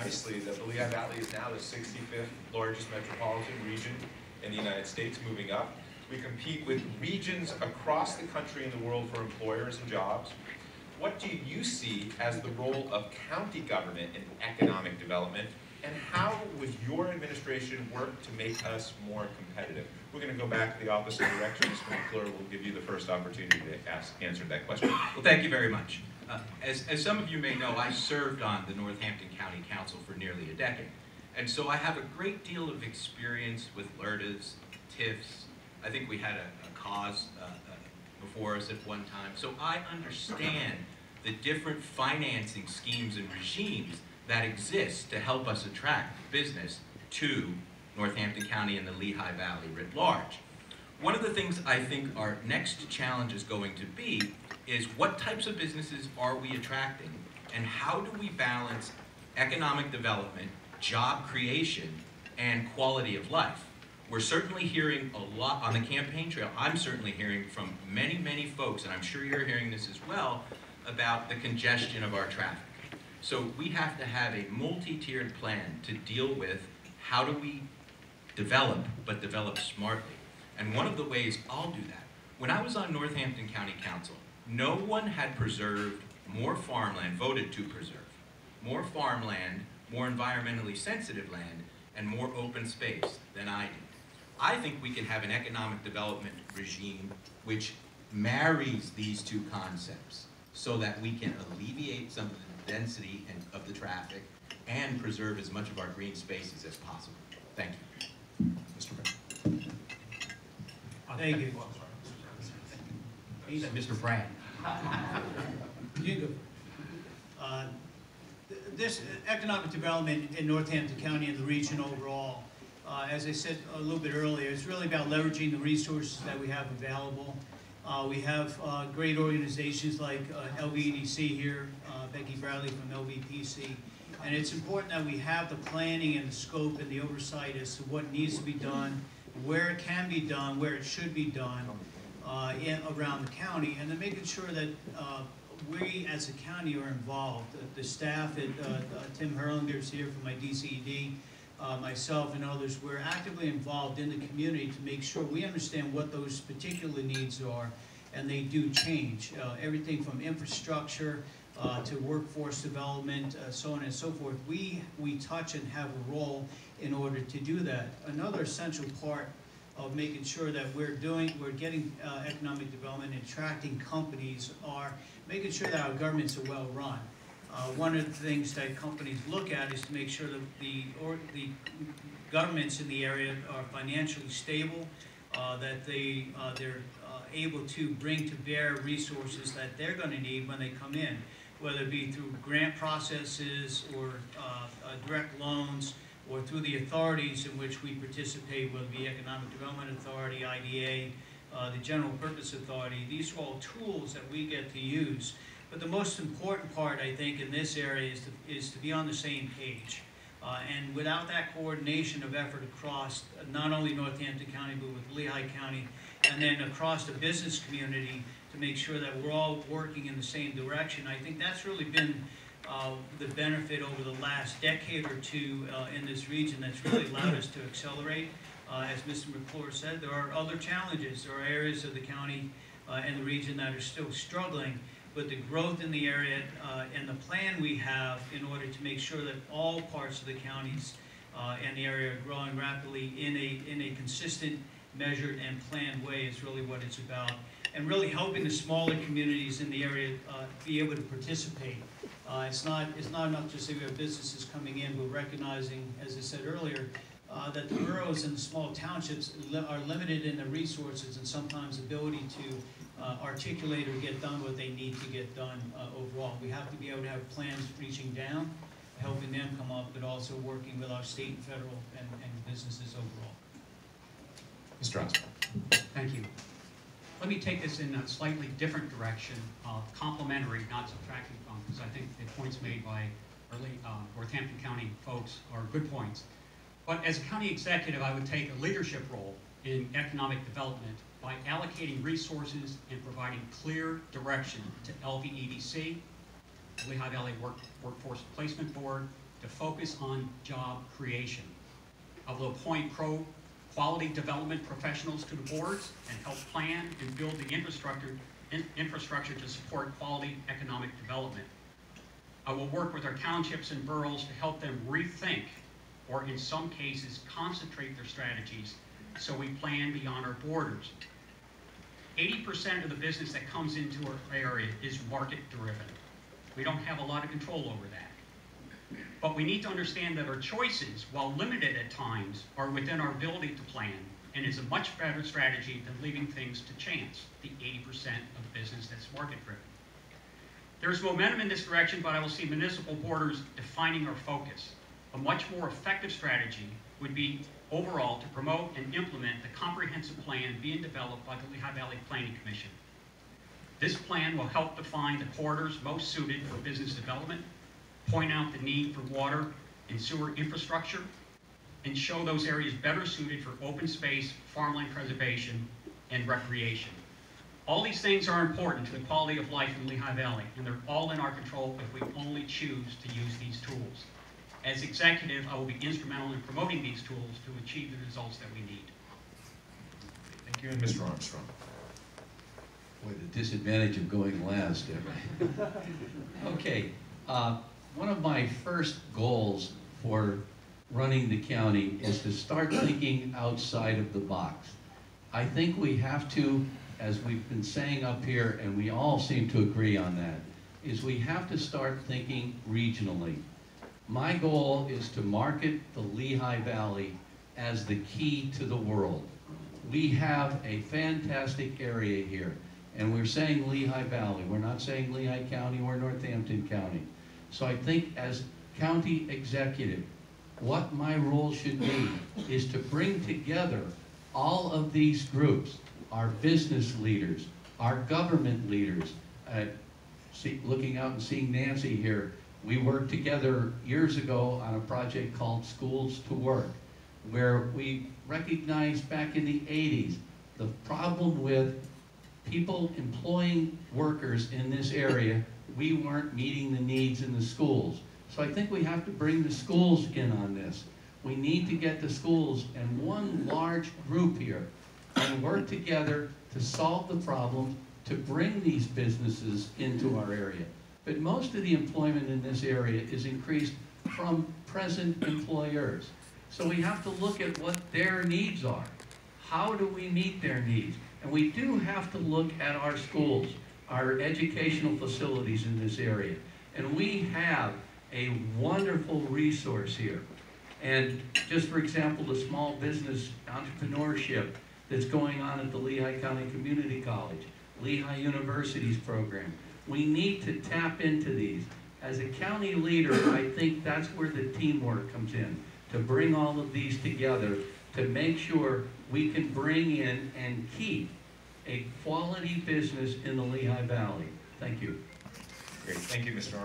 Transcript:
nicely that the Lehigh Valley is now the 65th largest metropolitan region in the United States, moving up. We compete with regions across the country and the world for employers and jobs. What do you see as the role of county government in economic development, and how would your administration work to make us more competitive? We're going to go back to the opposite direction. Mr. McClure will give you the first opportunity to answer that question. Well, thank you very much. As some of you may know, I served on the Northampton County Council for nearly a decade. And so I have a great deal of experience with LVEDCs, TIFs. I think we had a cause before us at one time. So I understand the different financing schemes and regimes that exist to help us attract business to Northampton County and the Lehigh Valley writ large. One of the things I think our next challenge is going to be is what types of businesses are we attracting, and how do we balance economic development, job creation, and quality of life? We're certainly hearing a lot on the campaign trail. I'm certainly hearing from many, many folks, and I'm sure you're hearing this as well, about the congestion of our traffic. So we have to have a multi-tiered plan to deal with how do we develop, but develop smartly. And one of the ways I'll do that, when I was on Northampton County Council, no one had preserved more farmland, voted to preserve, more farmland, more environmentally sensitive land, and more open space than I did. I think we can have an economic development regime which marries these two concepts so that we can alleviate some of the density of the traffic and preserve as much of our green spaces as possible. Thank you. Mr. Mayor. Thank you. Mr. Brad. This economic development in Northampton County and the region overall, as I said a little bit earlier, it's really about leveraging the resources that we have available. We have great organizations like LVEDC here, Becky Bradley from LVPC, and it's important that we have the planning and the scope and the oversight as to what needs to be done, where it can be done, where it should be done around the county, and then making sure that we as a county are involved. The staff at Tim Herlinger's here from my DCED, myself and others, we're actively involved in the community to make sure we understand what those particular needs are, and they do change. Everything from infrastructure to workforce development, so on and so forth. We touch and have a role in order to do that. Another essential part of making sure that we're getting economic development and attracting companies are making sure that our governments are well run. One of the things that companies look at is to make sure that the governments in the area are financially stable, that they're able to bring to bear resources that they're going to need when they come in, whether it be through grant processes or direct loans, or through the authorities in which we participate, whether it be Economic Development Authority, IDA, the General Purpose Authority. These are all tools that we get to use. But the most important part, I think, in this area is to be on the same page. And without that coordination of effort across not only Northampton County, but with Lehigh County, and then across the business community to make sure that we're all working in the same direction, I think that's really been the benefit over the last decade or two in this region that's really allowed us to accelerate. As Mr. McClure said, there are other challenges. There are areas of the county and the region that are still struggling, but the growth in the area and the plan we have in order to make sure that all parts of the counties and the area are growing rapidly in a consistent, measured, and planned way is really what it's about. And really helping the smaller communities in the area be able to participate. It's not enough just that we have businesses coming in, but recognizing, as I said earlier, that the boroughs and the small townships are limited in their resources and sometimes ability to articulate or get done what they need to get done overall. We have to be able to have plans reaching down, helping them come up, but also working with our state and federal and businesses overall. Mr. Osborne. Thank you. Let me take this in a slightly different direction, complementary, not subtracting from, because I think the points made by early Northampton County folks are good points. But as a county executive, I would take a leadership role in economic development by allocating resources and providing clear direction to LVEDC, the Lehigh Valley Workforce Placement Board, to focus on job creation. I will appoint quality development professionals to the boards and help plan and build the infrastructure to support quality economic development. I will work with our townships and boroughs to help them rethink, or in some cases, concentrate their strategies so we plan beyond our borders. 80% of the business that comes into our area is market driven. We don't have a lot of control over that. But we need to understand that our choices, while limited at times, are within our ability to plan, and is a much better strategy than leaving things to chance, the 80% of business that's market driven. There's momentum in this direction, but I will see municipal borders defining our focus. A much more effective strategy would be overall to promote and implement the comprehensive plan being developed by the Lehigh Valley Planning Commission. This plan will help define the corridors most suited for business development, point out the need for water and sewer infrastructure, and show those areas better suited for open space, farmland preservation, and recreation. All these things are important to the quality of life in Lehigh Valley, and they're all in our control if we only choose to use these tools. As executive, I will be instrumental in promoting these tools to achieve the results that we need. Thank you, and Mr. Armstrong. Boy, the disadvantage of going last. Okay, one of my first goals for running the county is to start thinking outside of the box. I think we have to, as we've been saying up here, and we all seem to agree on that, is we have to start thinking regionally. My goal is to market the Lehigh Valley as the key to the world. We have a fantastic area here, and we're saying Lehigh Valley. We're not saying Lehigh County or Northampton County. So I think as county executive, what my role should be is to bring together all of these groups, our business leaders, our government leaders. Looking out and seeing Nancy here, we worked together years ago on a project called Schools to Work, where we recognized back in the 80s the problem with people employing workers in this area. We weren't meeting the needs in the schools. So I think we have to bring the schools in on this. We need to get the schools and one large group here and work together to solve the problem, to bring these businesses into our area. But most of the employment in this area is increased from present employers. So we have to look at what their needs are. How do we meet their needs? And we do have to look at our schools, our educational facilities in this area. And we have a wonderful resource here. And just for example, the small business entrepreneurship that's going on at the Lehigh County Community College, Lehigh University's program. We need to tap into these. As a county leader, I think that's where the teamwork comes in, to bring all of these together, to make sure we can bring in and keep a quality business in the Lehigh Valley. Thank you. Great, thank you, Mr. Armstrong.